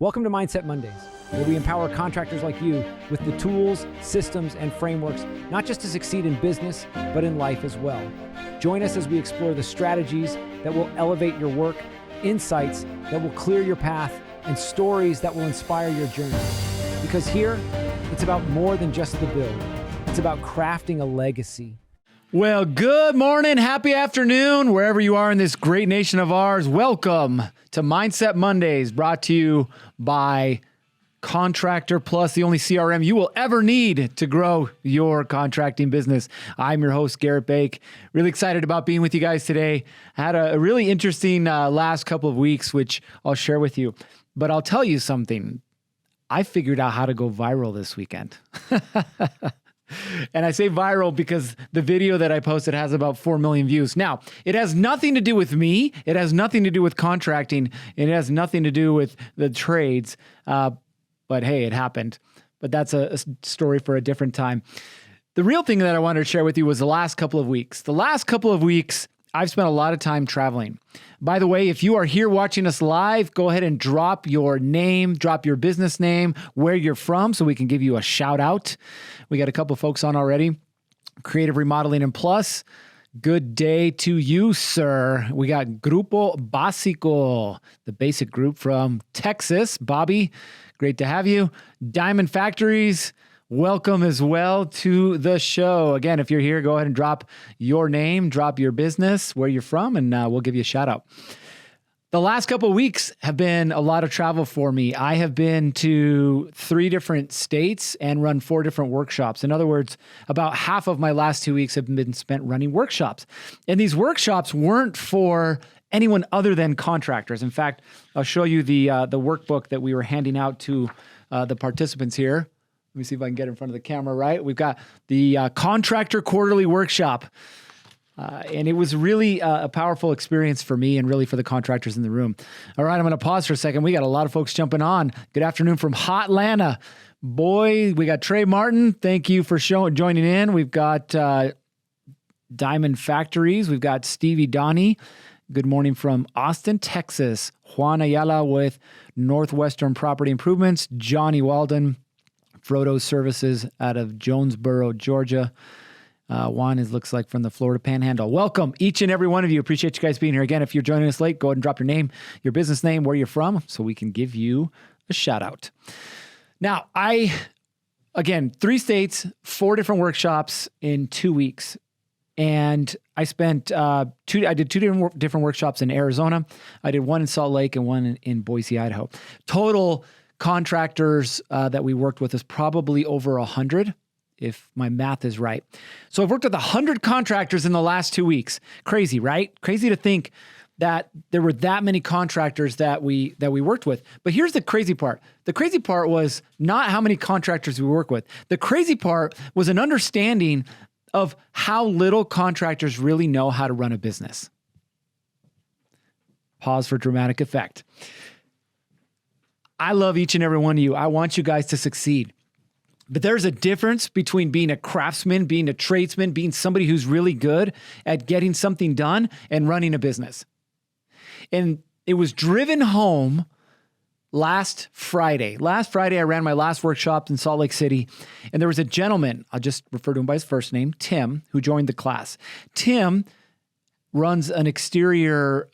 Welcome to Mindset Mondays, where we empower contractors like you with the tools, systems, and frameworks, not just to succeed in business, but in life as well. Join us as we explore the strategies that will elevate your work, insights that will clear your path, and stories that will inspire your journey. Because here, it's about more than just the build. It's about crafting a legacy. Well, good morning, happy afternoon, wherever you are in this great nation of ours. Welcome to Mindset Mondays, brought to you by Contractor Plus, the only CRM you will ever need to grow your contracting business. I'm your host, Gerritt Bake. Really excited about being with you guys today. I had a really interesting last couple of weeks, which I'll share with you. But I'll tell you something. I figured out how to go viral this weekend. And I say viral because the video that I posted has about 4 million views. Now, it has nothing to do with me. It has nothing to do with contracting. It has nothing to do with the trades. But hey, it happened. But that's a story for a different time. The real thing that I wanted to share with you was the last couple of weeks. The last couple of weeks, I've spent a lot of time traveling. By the way, if you are here watching us live, go ahead and drop your name, drop your business name, where you're from, so we can give you a shout out. We got a couple folks on already. Creative Remodeling and Plus. Good day to you, sir. We got Grupo Básico, the basic group from Texas. Bobby, great to have you. Diamond Factories, welcome as well to the show. Again, if you're here, go ahead and drop your name, drop your business, where you're from, and we'll give you a shout out. The last couple of weeks have been a lot of travel for me. I have been to 3 different states and run 4 different workshops. In other words, about half of my last 2 weeks have been spent running workshops. And these workshops weren't for anyone other than contractors. In fact, I'll show you the workbook that we were handing out to the participants here. Let me see if I can get in front of the camera right. We've got the Contractor Quarterly Workshop. And it was really a powerful experience for me and really for the contractors in the room. All right, I'm going to pause for a second. We got a lot of folks jumping on. Good afternoon from Hot Atlanta. Boy, we got Trey Martin. Thank you for joining in. We've got Diamond Factories. We've got Stevie Donnie. Good morning from Austin, Texas. Juan Ayala with Northwestern Property Improvements. Johnny Walden, Frodo Services out of Jonesboro, Georgia. Juan looks like from the Florida Panhandle. Welcome, each and every one of you. Appreciate you guys being here. Again, if you're joining us late, go ahead and drop your name, your business name, where you're from, so we can give you a shout out. Now, again, 3 states, 4 different workshops in 2 weeks. And I spent I did 2 different workshops in Arizona. I did 1 in Salt Lake and 1 in Boise, Idaho. Total contractors that we worked with is probably over 100. If my math is right. So I've worked with 100 contractors in the last 2 weeks. Crazy, right? Crazy to think that there were that many contractors that we worked with. But here's the crazy part. The crazy part was not how many contractors we work with. The crazy part was an understanding of how little contractors really know how to run a business. Pause for dramatic effect. I love each and every one of you. I want you guys to succeed. But there's a difference between being a craftsman, being a tradesman, being somebody who's really good at getting something done and running a business. And it was driven home last Friday. Last Friday, I ran my last workshop in Salt Lake City, and there was a gentleman, I'll just refer to him by his first name, Tim, who joined the class. Tim runs an exterior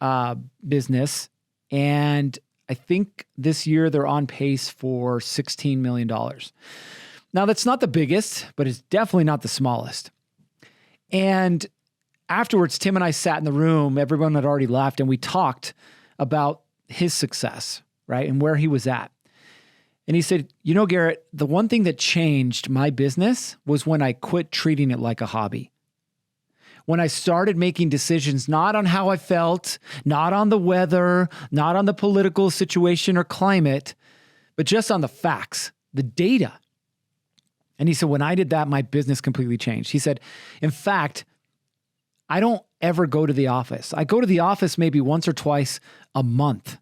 business, and I think this year they're on pace for $16 million. Now, that's not the biggest, but it's definitely not the smallest. And afterwards, Tim and I sat in the room, everyone had already left, and we talked about his success, right, and where he was at. And he said, you know, Gerritt, the one thing that changed my business was when I quit treating it like a hobby. When I started making decisions not on how I felt, not on the weather, not on the political situation or climate, but just on the facts, the data. And he said, when I did that, my business completely changed. He said, in fact, I don't ever go to the office. I go to the office maybe once or twice a month.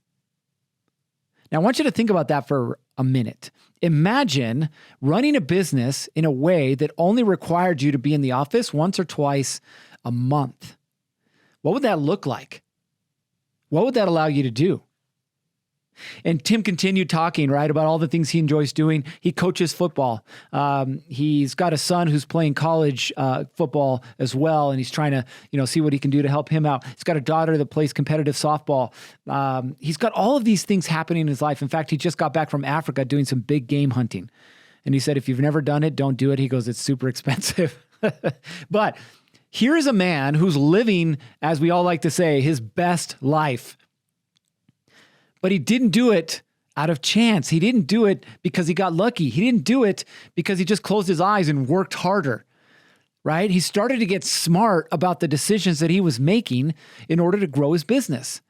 Now, I want you to think about that for a minute. Imagine running a business in a way that only required you to be in the office once or twice a month. What would that look like? What would that allow you to do? And Tim continued talking, right, about all the things he enjoys doing. He coaches football. He's got a son who's playing college football as well, and he's trying to, see what he can do to help him out. He's got a daughter that plays competitive softball. He's got all of these things happening in his life. In fact, he just got back from Africa doing some big game hunting. And he said, if you've never done it, don't do it. He goes, it's super expensive. But here is a man who's living, as we all like to say, his best life. But he didn't do it out of chance. He didn't do it because he got lucky. He didn't do it because he just closed his eyes and worked harder, right? He started to get smart about the decisions that he was making in order to grow his business,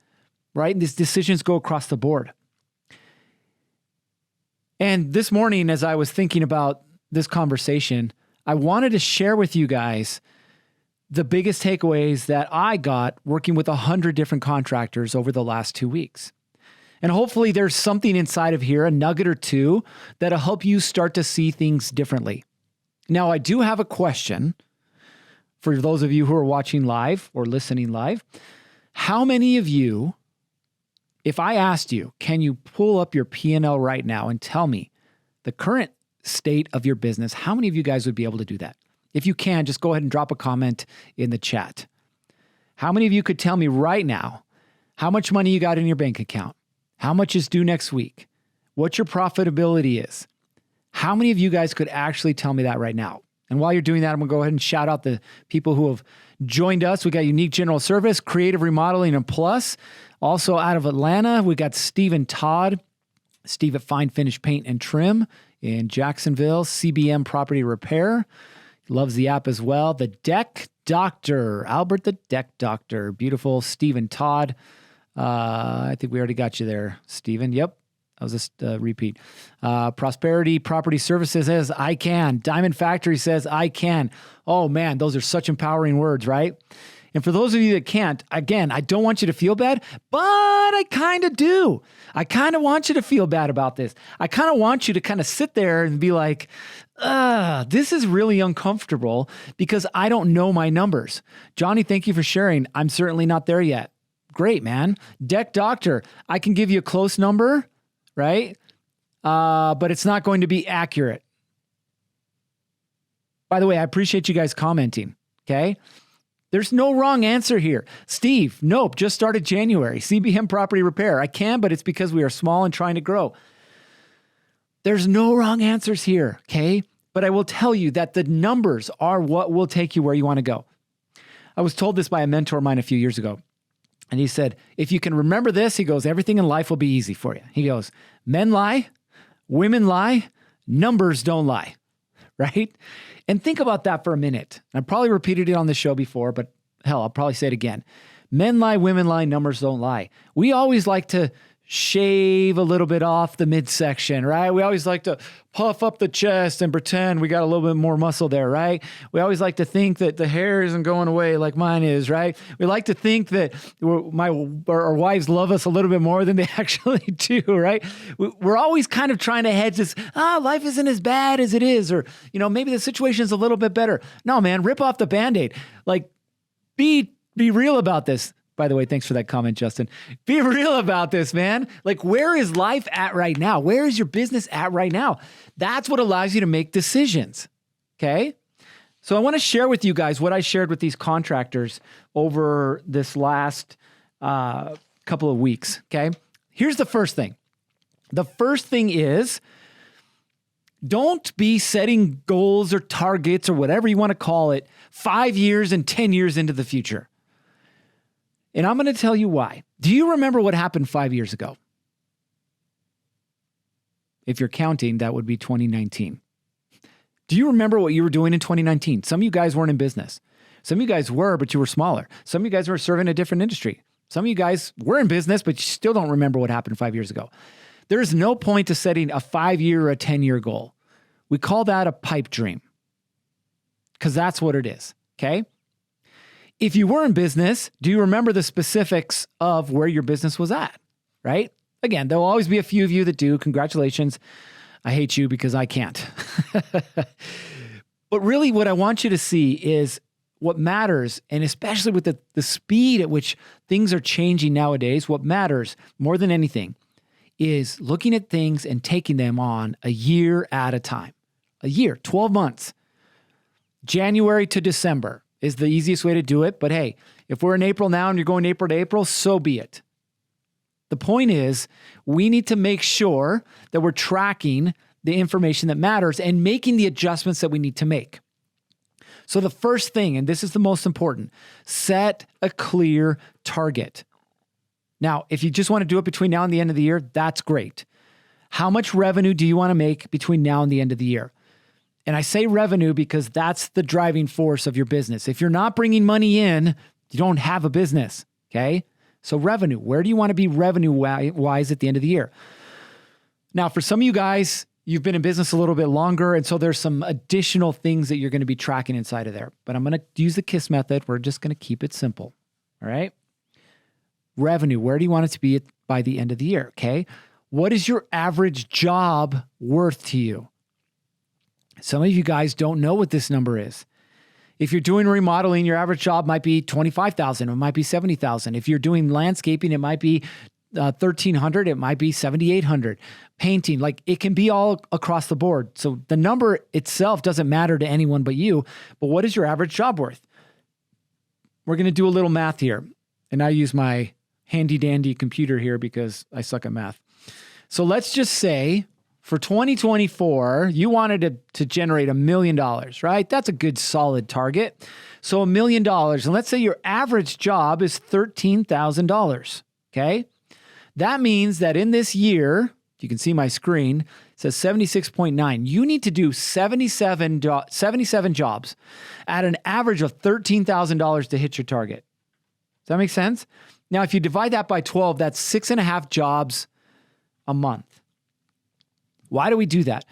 right? And these decisions go across the board. And this morning, as I was thinking about this conversation, I wanted to share with you guys the biggest takeaways that I got working with 100 different contractors over the last 2 weeks. And hopefully there's something inside of here, a nugget or two, that'll help you start to see things differently. Now, I do have a question for those of you who are watching live or listening live. How many of you, if I asked you, can you pull up your P&L right now and tell me the current state of your business, how many of you guys would be able to do that? If you can, just go ahead and drop a comment in the chat. How many of you could tell me right now how much money you got in your bank account? How much is due next week? What your profitability is? How many of you guys could actually tell me that right now? And while you're doing that, I'm going to go ahead and shout out the people who have joined us. We got Unique General Service, Creative Remodeling, and Plus. Also out of Atlanta, we got Steve and Todd. Steve at Fine Finish Paint and Trim in Jacksonville. CBM Property Repair. Loves the app as well. The Deck Doctor. Albert the Deck Doctor. Beautiful. Steve and Todd. I think we already got you there, Steven. Yep. That was just a repeat. Prosperity Property Services says, I can. Diamond Factory says, I can. Oh, man, those are such empowering words, right? And for those of you that can't, again, I don't want you to feel bad, but I kind of do. I kind of want you to feel bad about this. I kind of want you to kind of sit there and be like, this is really uncomfortable because I don't know my numbers. Johnny, thank you for sharing. I'm certainly not there yet. Great, man. Deck Doctor, I can give you a close number, right? But it's not going to be accurate. By the way, I appreciate you guys commenting, okay? There's no wrong answer here. Steve, nope, just started January. CBM Property Repair. I can, but it's because we are small and trying to grow. There's no wrong answers here, okay? But I will tell you that the numbers are what will take you where you want to go. I was told this by a mentor of mine a few years ago. And he said, if you can remember this, he goes, everything in life will be easy for you. He goes, men lie, women lie, numbers don't lie, right? And think about that for a minute. I probably repeated it on the show before, but hell, I'll probably say it again. Men lie, women lie, numbers don't lie. We always like to shave a little bit off the midsection, right? We always like to puff up the chest and pretend we got a little bit more muscle there, right? We always like to think that the hair isn't going away like mine is, right? We like to think that our wives love us a little bit more than they actually do, right? We're always kind of trying to hedge this, life isn't as bad as it is, or, maybe the situation's a little bit better. No, man, rip off the Band-Aid. Like, be real about this. By the way, thanks for that comment, Justin. Be real about this, man. Like, where is life at right now? Where is your business at right now? That's what allows you to make decisions, okay? So I want to share with you guys what I shared with these contractors over this last couple of weeks, okay? Here's the first thing. The first thing is, don't be setting goals or targets or whatever you want to call it 5 years and 10 years into the future. And I'm going to tell you why. Do you remember what happened 5 years ago? If you're counting, that would be 2019. Do you remember what you were doing in 2019? Some of you guys weren't in business. Some of you guys were, but you were smaller. Some of you guys were serving a different industry. Some of you guys were in business, but you still don't remember what happened 5 years ago. There is no point to setting a 5-year or a 10-year goal. We call that a pipe dream because that's what it is, okay? If you were in business, do you remember the specifics of where your business was at, right? Again, there'll always be a few of you that do. Congratulations. I hate you because I can't. But really what I want you to see is what matters, and especially with the speed at which things are changing nowadays, what matters more than anything is looking at things and taking them on a year at a time. A year, 12 months. January to December is the easiest way to do it. But hey, if we're in April now and you're going April to April, so be it. The point is, we need to make sure that we're tracking the information that matters and making the adjustments that we need to make. So the first thing, and this is the most important, set a clear target. Now, if you just want to do it between now and the end of the year, that's great. How much revenue do you want to make between now and the end of the year? And I say revenue because that's the driving force of your business. If you're not bringing money in, you don't have a business, okay? So revenue, where do you want to be revenue-wise at the end of the year? Now, for some of you guys, you've been in business a little bit longer, and so there's some additional things that you're going to be tracking inside of there. But I'm going to use the KISS method. We're just going to keep it simple, all right? Revenue, where do you want it to be by the end of the year, okay? What is your average job worth to you? Some of you guys don't know what this number is. If you're doing remodeling, your average job might be $25,000. It might be $70,000. If you're doing landscaping, it might be $1,300. It might be $7,800. Painting, like it can be all across the board. So the number itself doesn't matter to anyone but you. But what is your average job worth? We're going to do a little math here. And I use my handy dandy computer here because I suck at math. So let's just say for 2024, you wanted to generate $1 million, right? That's a good solid target. So $1 million. And let's say your average job is $13,000, okay? That means that in this year, you can see my screen, it says 76.9. You need to do 77 jobs at an average of $13,000 to hit your target. Does that make sense? Now, if you divide that by 12, that's 6.5 jobs a month. Why do we do that?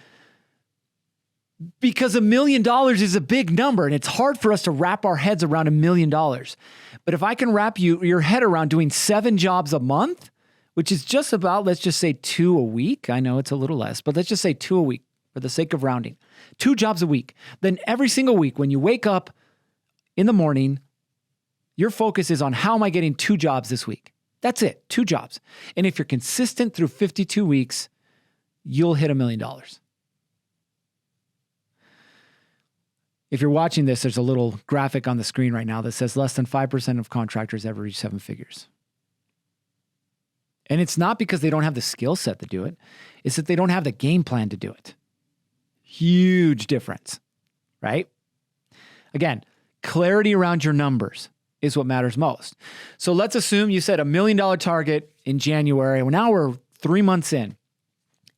Because $1 million is a big number, and it's hard for us to wrap our heads around $1 million. But if I can wrap your head around doing 7 jobs a month, which is just about, let's just say 2 a week. I know it's a little less, but let's just say 2 a week for the sake of rounding. 2 jobs a week. Then every single week when you wake up in the morning, your focus is on how am I getting 2 jobs this week? That's it, 2 jobs. And if you're consistent through 52 weeks, you'll hit $1 million. If you're watching this, there's a little graphic on the screen right now that says less than 5% of contractors ever reach 7 figures. And it's not because they don't have the skill set to do it. It's that they don't have the game plan to do it. Huge difference, right? Again, clarity around your numbers is what matters most. So let's assume you set $1 million target in January. Well, now we're 3 months in.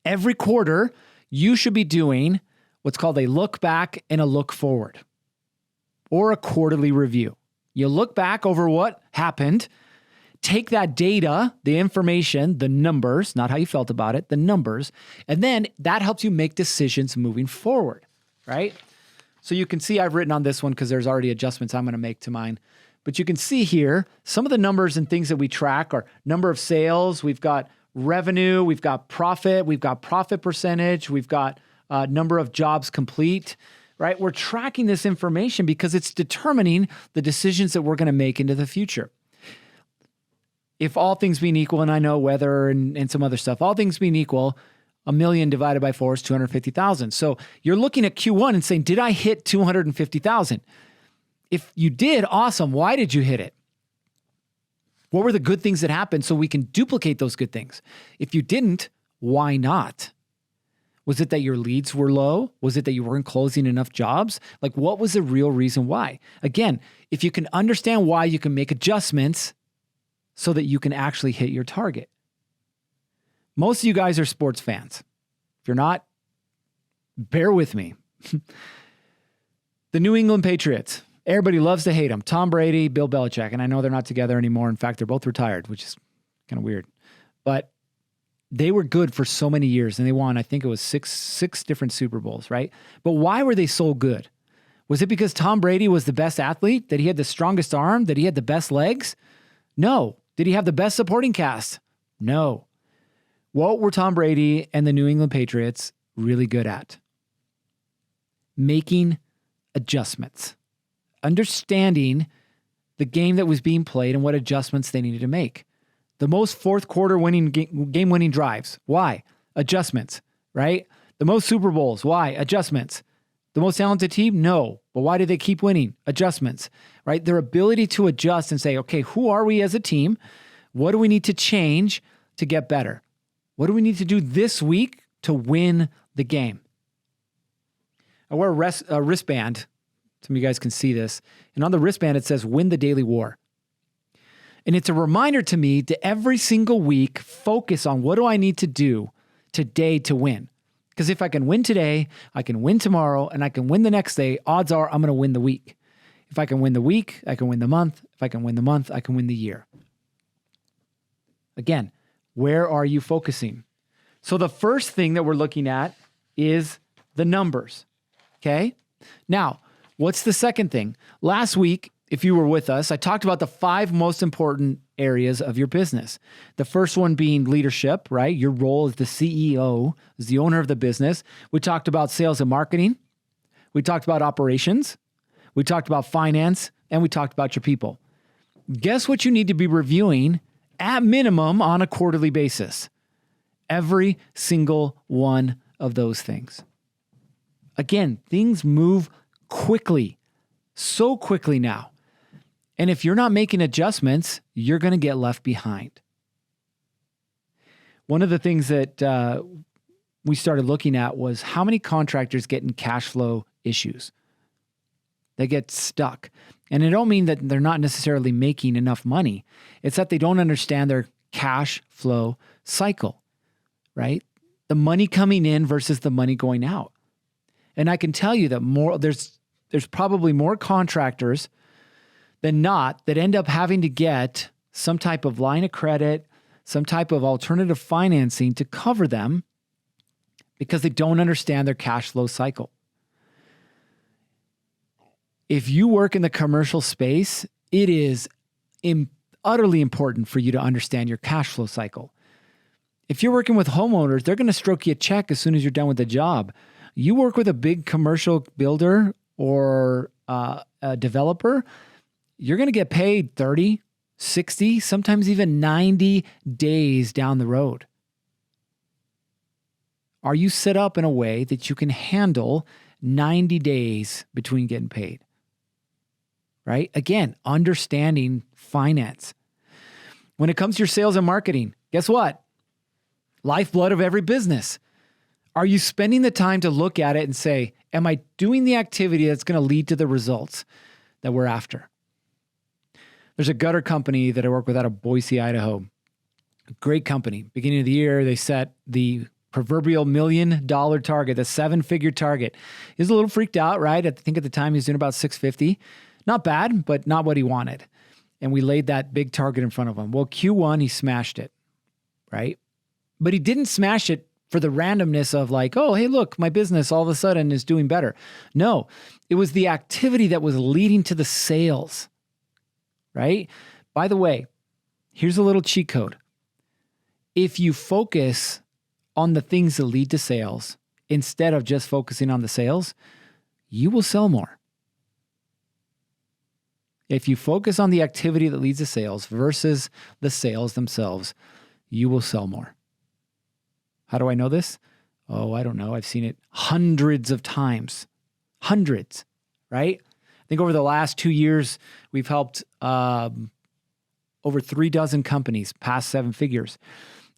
Every quarter, you should be doing what's called a look back and a look forward, or a quarterly review. You look back over what happened, take that data, the information, the numbers, not how you felt about it, the numbers, and then that helps you make decisions moving forward, right? So you can see I've written on this one because there's already adjustments I'm going to make to mine. But you can see here, some of the numbers and things that we track are number of sales, we've got revenue, we've got profit percentage, we've got number of jobs complete, right? We're tracking this information because it's determining the decisions that we're going to make into the future. If all things being equal, and I know weather and some other stuff, all things being equal, 1 million divided by 4 is 250,000. So you're looking at Q1 and saying, did I hit 250,000? If you did, awesome. Why did you hit it? What were the good things that happened so we can duplicate those good things? If you didn't, why not? Was it that your leads were low? Was it that you weren't closing enough jobs? Like, what was the real reason why? Again, if you can understand why, you can make adjustments so that you can actually hit your target. Most of you guys are sports fans. If you're not, bear with me. The New England Patriots. Everybody loves to hate them. Tom Brady, Bill Belichick. And I know they're not together anymore. In fact, they're both retired, which is kind of weird. But they were good for so many years, and they won, I think it was six different Super Bowls, right? But why were they so good? Was it because Tom Brady was the best athlete? That he had the strongest arm? That he had the best legs? No. Did he have the best supporting cast? No. What were Tom Brady and the New England Patriots really good at? Making adjustments. Understanding the game that was being played and what adjustments they needed to make. The most fourth quarter winning game winning drives. Why? Adjustments, right? The most Super Bowls. Why? Adjustments. The most talented team? No. But why do they keep winning? Adjustments, right? Their ability to adjust and say, okay, who are we as a team? What do we need to change to get better? What do we need to do this week to win the game? I wear a wristband. Some of you guys can see this. And on the wristband, it says, win the daily war. And it's a reminder to me to every single week, focus on what do I need to do today to win? Because if I can win today, I can win tomorrow, and I can win the next day, odds are I'm going to win the week. If I can win the week, I can win the month. If I can win the month, I can win the year. Again, where are you focusing? So the first thing that we're looking at is the numbers, okay? Now, what's the second thing? Last week, if you were with us, I talked about the 5 most important areas of your business. The first one being leadership, right? Your role as the CEO, as the owner of the business. We talked about sales and marketing. We talked about operations. We talked about finance, and we talked about your people. Guess what you need to be reviewing at minimum on a quarterly basis? Every single one of those things. Again, things move quickly, so quickly now. And if you're not making adjustments, you're going to get left behind. One of the things that we started looking at was how many contractors get in cash flow issues. They get stuck. And I don't mean that they're not necessarily making enough money. It's that they don't understand their cash flow cycle, right? The money coming in versus the money going out. And I can tell you that there's probably more contractors than not that end up having to get some type of line of credit, some type of alternative financing to cover them because they don't understand their cash flow cycle. If you work in the commercial space, it is utterly important for you to understand your cash flow cycle. If you're working with homeowners, they're going to stroke you a check as soon as you're done with the job. You work with a big commercial builder or a developer, you're going to get paid 30, 60, sometimes even 90 days down the road. Are you set up in a way that you can handle 90 days between getting paid? Right? Again, understanding finance. When it comes to your sales and marketing, guess what? Lifeblood of every business. Are you spending the time to look at it and say, am I doing the activity that's going to lead to the results that we're after? There's a gutter company that I work with out of Boise, Idaho. Great company. Beginning of the year, they set the proverbial $1 million target, the 7-figure target. He was a little freaked out, right? I think at the time he was doing about 650. Not bad, but not what he wanted. And we laid that big target in front of him. Well, Q1, he smashed it, right? But he didn't smash it for the randomness of like, oh, hey, look, my business all of a sudden is doing better. No, it was the activity that was leading to the sales, right? By the way, here's a little cheat code. If you focus on the things that lead to sales instead of just focusing on the sales, you will sell more. If you focus on the activity that leads to sales versus the sales themselves, you will sell more. How do I know this? Oh, I don't know. I've seen it hundreds of times. Hundreds, right? I think over the last 2 years, we've helped over 36 companies pass 7 figures.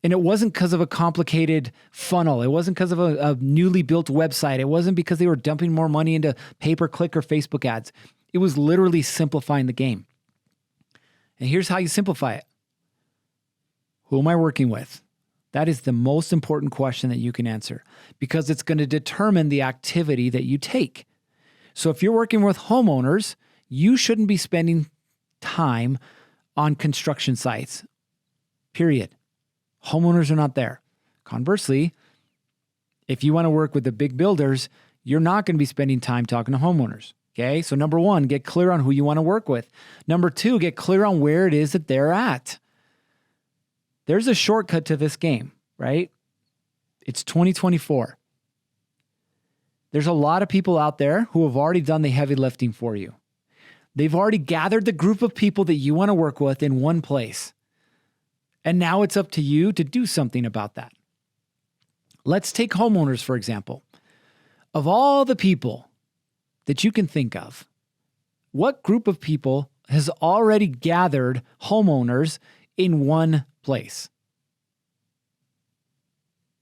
And it wasn't because of a complicated funnel. It wasn't because of a newly built website. It wasn't because they were dumping more money into pay-per-click or Facebook ads. It was literally simplifying the game. And here's how you simplify it. Who am I working with? That is the most important question that you can answer because it's going to determine the activity that you take. So if you're working with homeowners, you shouldn't be spending time on construction sites, period. Homeowners are not there. Conversely, if you want to work with the big builders, you're not going to be spending time talking to homeowners. Okay, so number 1, get clear on who you want to work with. Number 2, get clear on where it is that they're at. There's a shortcut to this game, right? It's 2024. There's a lot of people out there who have already done the heavy lifting for you. They've already gathered the group of people that you want to work with in one place. And now it's up to you to do something about that. Let's take homeowners, for example. Of all the people that you can think of, what group of people has already gathered homeowners in one place?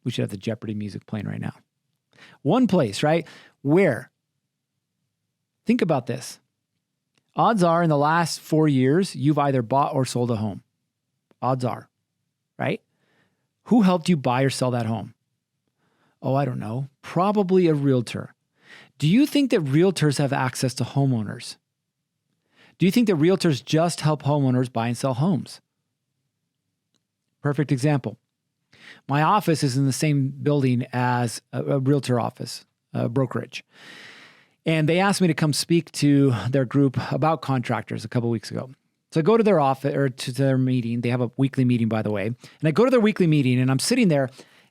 We should have the Jeopardy music playing right now. One place, right? Where? Think about this. Odds are in the last 4 years, you've either bought or sold a home. Odds are, right? Who helped you buy or sell that home? Oh, I don't know. Probably a realtor. Do you think that realtors have access to homeowners? Do you think that realtors just help homeowners buy and sell homes? Perfect example. My office is in the same building as a realtor office, a brokerage. And they asked me to come speak to their group about contractors a couple weeks ago. So I go to their office or to their meeting. They have a weekly meeting, by the way. And I go to their weekly meeting and I'm sitting there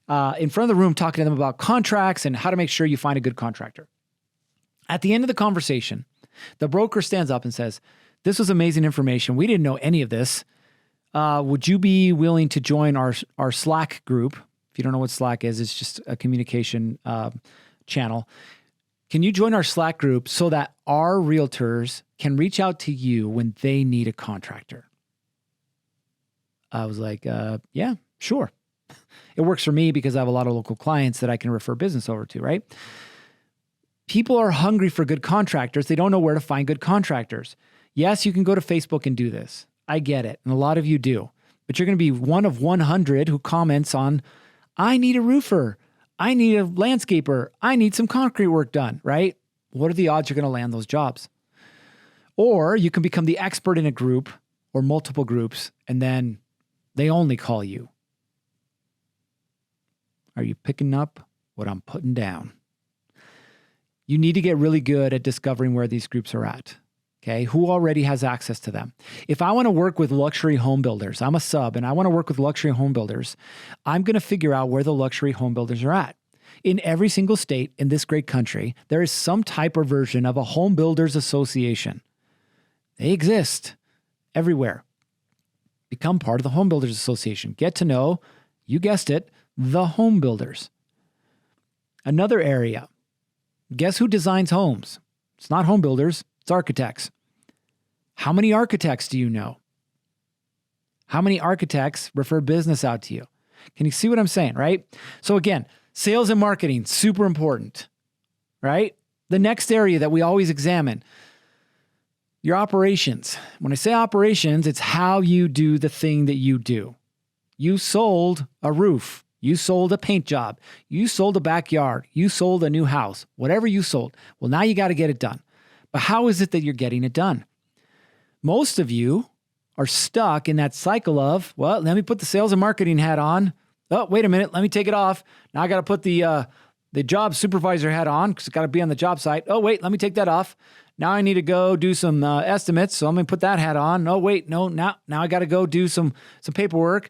in front of the room talking to them about contracts and how to make sure you find a good contractor. At the end of the conversation, the broker stands up and says, "This was amazing information. We didn't know any of this. Would you be willing to join our Slack group?" If you don't know what Slack is, it's just a communication channel. "Can you join our Slack group so that our realtors can reach out to you when they need a contractor?" I was like, yeah, sure. It works for me because I have a lot of local clients that I can refer business over to, right? People are hungry for good contractors. They don't know where to find good contractors. Yes, you can go to Facebook and do this. I get it. And a lot of you do. But you're going to be one of 100 who comments on, "I need a roofer. I need a landscaper. I need some concrete work done," right? What are the odds you're going to land those jobs? Or you can become the expert in a group or multiple groups, and then they only call you. Are you picking up what I'm putting down? You need to get really good at discovering where these groups are at. Okay, who already has access to them? If I want to work with luxury home builders, I'm a sub and I want to work with luxury home builders, I'm going to figure out where the luxury home builders are at. In every single state in this great country, there is some type or version of a home builders association. They exist everywhere. Become part of the home builders association. Get to know, you guessed it, the home builders. Another area. Guess who designs homes? It's not home builders. It's architects. How many architects do you know? How many architects refer business out to you? Can you see what I'm saying, right? So again, sales and marketing, super important, right? The next area that we always examine, your operations. When I say operations, it's how you do the thing that you do. You sold a roof. You sold a paint job. You sold a backyard. You sold a new house. Whatever you sold. Well, now you got to get it done. But how is it that you're getting it done? Most of you are stuck in that cycle of, well, let me put the sales and marketing hat on. Oh, wait a minute. Let me take it off. Now I got to put the job supervisor hat on because it's got to be on the job site. Oh, wait, let me take that off. Now I need to go do some estimates. So I'm going to put that hat on. Oh, wait, no, now I got to go do some paperwork.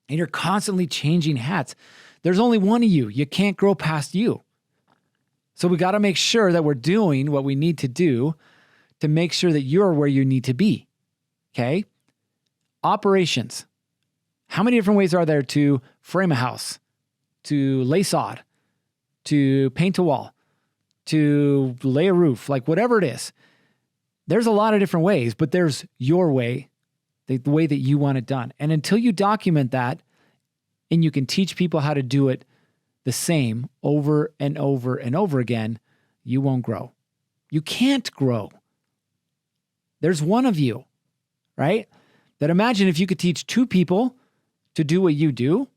And you're constantly changing hats. There's only one of you. You can't grow past you. So we got to make sure that we're doing what we need to do to make sure that you're where you need to be. Okay? Operations. How many different ways are there to frame a house, to lay sod, to paint a wall, to lay a roof, like whatever it is? There's a lot of different ways, but there's your way, the way that you want it done. And until you document that and you can teach people how to do it the same over and over and over again, you won't grow. You can't grow. There's one of you, right? That imagine if you could teach two people to do what you do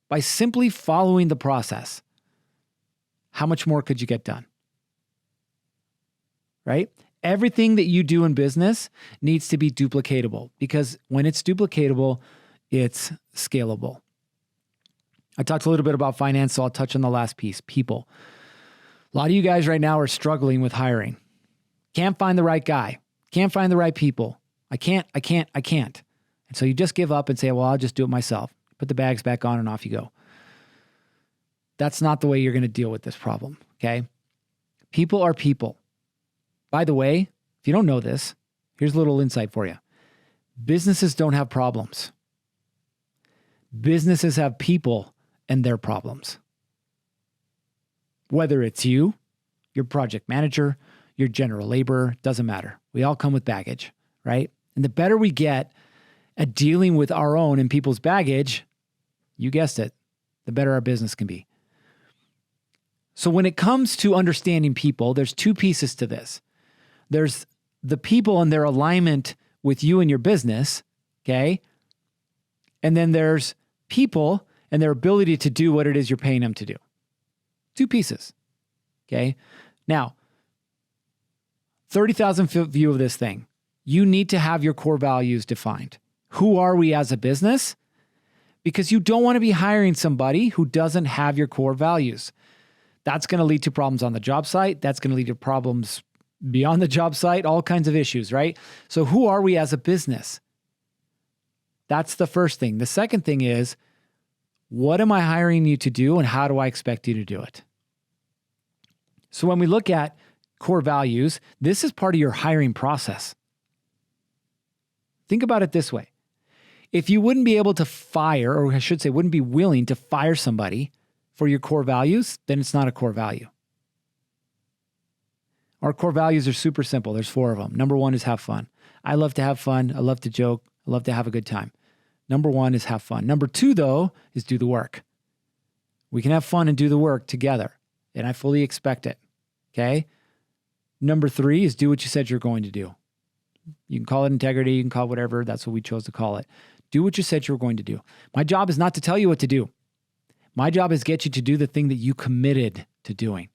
by simply following the process. How much more could you get done? Right? Everything that you do in business needs to be duplicatable because when it's duplicatable, it's scalable. I talked a little bit about finance, so I'll touch on the last piece, people. A lot of you guys right now are struggling with hiring. Can't find the right guy. Can't find the right people. I can't. And so you just give up and say, well, I'll just do it myself. Put the bags back on and off you go. That's not the way you're going to deal with this problem, okay? People are people. By the way, if you don't know this, here's a little insight for you. Businesses don't have problems. Businesses have people and their problems. Whether it's you, your project manager, your general laborer, doesn't matter. We all come with baggage, right? And the better we get at dealing with our own and people's baggage, you guessed it, the better our business can be. So when it comes to understanding people, there's two pieces to this. There's the people and their alignment with you and your business, okay? And then there's people and their ability to do what it is you're paying them to do. Two pieces, okay? Now, 30,000 foot view of this thing. You need to have your core values defined. Who are we as a business? Because you don't want to be hiring somebody who doesn't have your core values. That's going to lead to problems on the job site. That's going to lead to problems beyond the job site, all kinds of issues, right? So who are we as a business? That's the first thing. The second thing is, what am I hiring you to do and how do I expect you to do it? So when we look at core values, this is part of your hiring process. Think about it this way. If you wouldn't be able to fire, or I should say, wouldn't be willing to fire somebody for your core values, then it's not a core value. Our core values are super simple. There's 4 of them. Number 1 is have fun. I love to have fun. I love to joke. I love to have a good time. Number 1 is have fun. Number 2, though, is do the work. We can have fun and do the work together, and I fully expect it, okay? Number 3 is do what you said you're going to do. You can call it integrity. You can call it whatever. That's what we chose to call it. Do what you said you were going to do. My job is not to tell you what to do. My job is get you to do the thing that you committed to doing.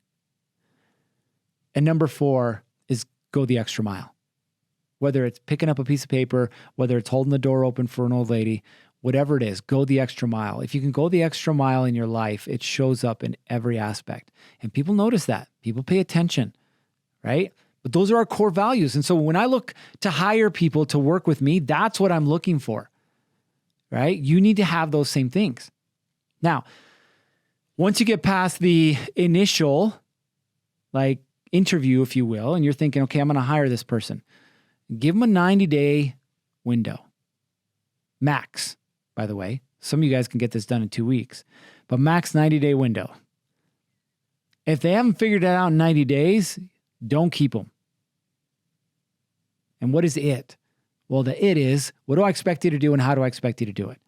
And number 4 is go the extra mile. Whether it's picking up a piece of paper, whether it's holding the door open for an old lady, whatever it is, go the extra mile. If you can go the extra mile in your life, it shows up in every aspect. And people notice that. People pay attention, right? But those are our core values. And so when I look to hire people to work with me, that's what I'm looking for, right? You need to have those same things. Now, once you get past the initial, interview, if you will, and you're thinking, okay, I'm going to hire this person. Give them a 90-day window. Max, by the way. Some of you guys can get this done in 2 weeks, but max 90-day window. If they haven't figured it out in 90 days, don't keep them. And what is it? Well, the it is, what do I expect you to do and how do I expect you to do it?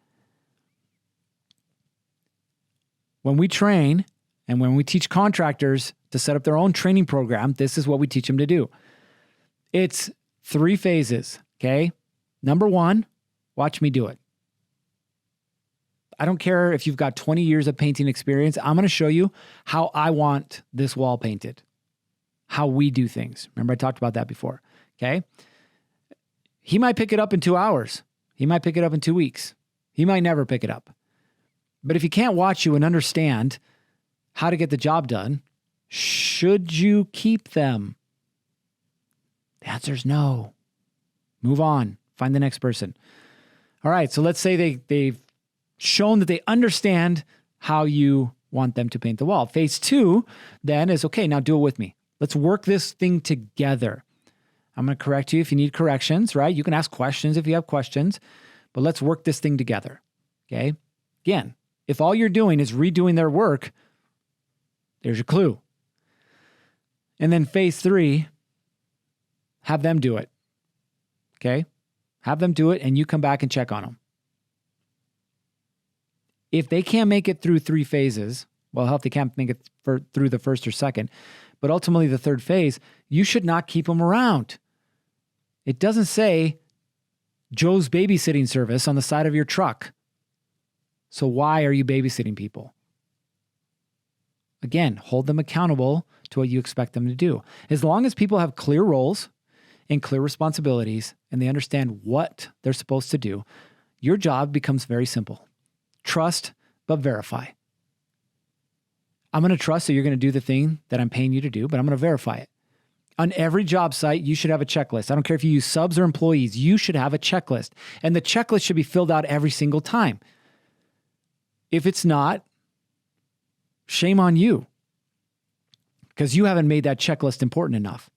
When we train and when we teach contractors to set up their own training program, this is what we teach them to do. It's 3 phases, okay? Number 1, watch me do it. I don't care if you've got 20 years of painting experience. I'm going to show you how I want this wall painted, how we do things. Remember, I talked about that before, okay? He might pick it up in 2 hours. He might pick it up in 2 weeks. He might never pick it up. But if he can't watch you and understand how to get the job done, should you keep them? The answer is no. Move on. Find the next person. All right, so let's say they've shown that they understand how you want them to paint the wall. Phase 2 then is, okay, now do it with me. Let's work this thing together. I'm going to correct you if you need corrections, right? You can ask questions if you have questions, but let's work this thing together, okay? Again, if all you're doing is redoing their work, there's your clue. And then phase 3, have them do it, okay? Have them do it and you come back and check on them. If they can't make it through 3 phases, well, if they can't make it through the first or second, but ultimately the 3rd phase, you should not keep them around. It doesn't say Joe's babysitting service on the side of your truck. So why are you babysitting people? Again, hold them accountable to what you expect them to do. As long as people have clear roles and clear responsibilities and they understand what they're supposed to do, your job becomes very simple. Trust, but verify. I'm going to trust that you're going to do the thing that I'm paying you to do, but I'm going to verify it. On every job site, you should have a checklist. I don't care if you use subs or employees, you should have a checklist. And the checklist should be filled out every single time. If it's not, shame on you, because you haven't made that checklist important enough.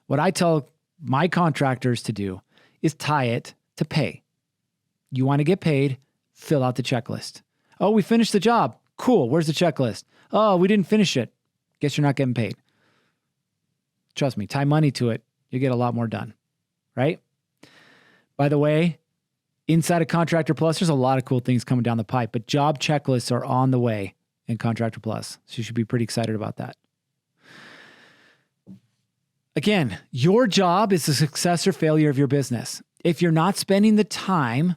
What I tell my contractors to do is tie it to pay. You want to get paid, fill out the checklist. Oh, we finished the job. Cool. Where's the checklist? Oh, we didn't finish it. Guess you're not getting paid. Trust me, tie money to it. You get a lot more done, right? By the way, inside of Contractor Plus, there's a lot of cool things coming down the pipe, but job checklists are on the way in Contractor Plus. So you should be pretty excited about that. Again, your job is the success or failure of your business. If you're not spending the time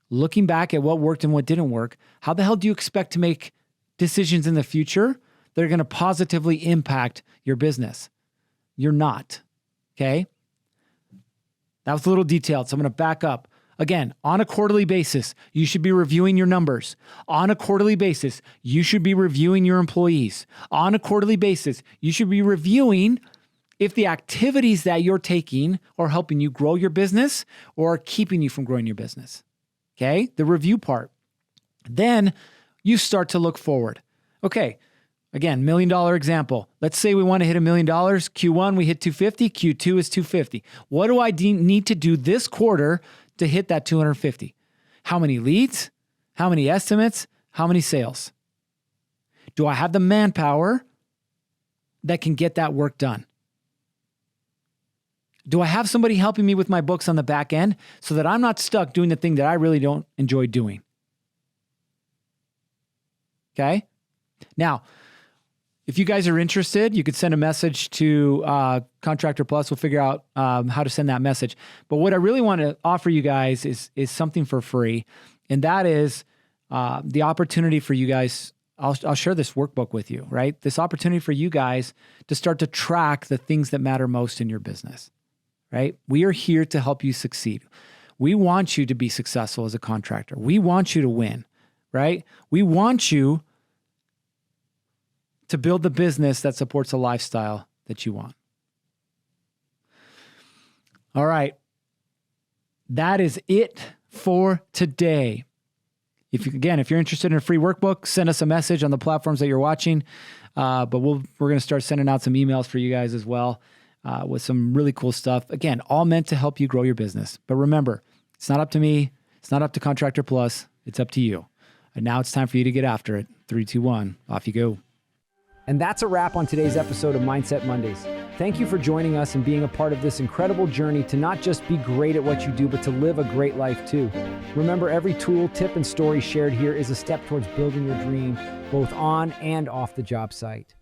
looking back at what worked and what didn't work, how the hell do you expect to make decisions in the future that are going to positively impact your business? You're not. Okay? That was a little detailed, so I'm going to back up. Again, on a quarterly basis, you should be reviewing your numbers. On a quarterly basis, you should be reviewing your employees. On a quarterly basis, you should be reviewing if the activities that you're taking are helping you grow your business or are keeping you from growing your business. Okay? The review part. Then you start to look forward. Okay. Again, $1 million example. Let's say we want to hit $1 million. Q1, we hit 250. Q2 is 250. What do I need to do this quarter to hit that 250? How many leads? How many estimates? How many sales? Do I have the manpower that can get that work done? Do I have somebody helping me with my books on the back end so that I'm not stuck doing the thing that I really don't enjoy doing? Okay? Now, if you guys are interested, you could send a message to Contractor Plus. We'll figure out how to send that message. But what I really want to offer you guys is something for free, and that is the opportunity for you guys. I'll share this workbook with you, right? This opportunity for you guys to start to track the things that matter most in your business, right? We are here to help you succeed. We want you to be successful as a contractor. We want you to win, right? We want you to build the business that supports a lifestyle that you want. All right. That is it for today. If you're interested in a free workbook, send us a message on the platforms that you're watching. But we're going to start sending out some emails for you guys as well with some really cool stuff. Again, all meant to help you grow your business. But remember, it's not up to me. It's not up to Contractor Plus. It's up to you. And now it's time for you to get after it. 3, 2, 1, off you go. And that's a wrap on today's episode of Mindset Mondays. Thank you for joining us and being a part of this incredible journey to not just be great at what you do, but to live a great life too. Remember, every tool, tip, and story shared here is a step towards building your dream, both on and off the job site.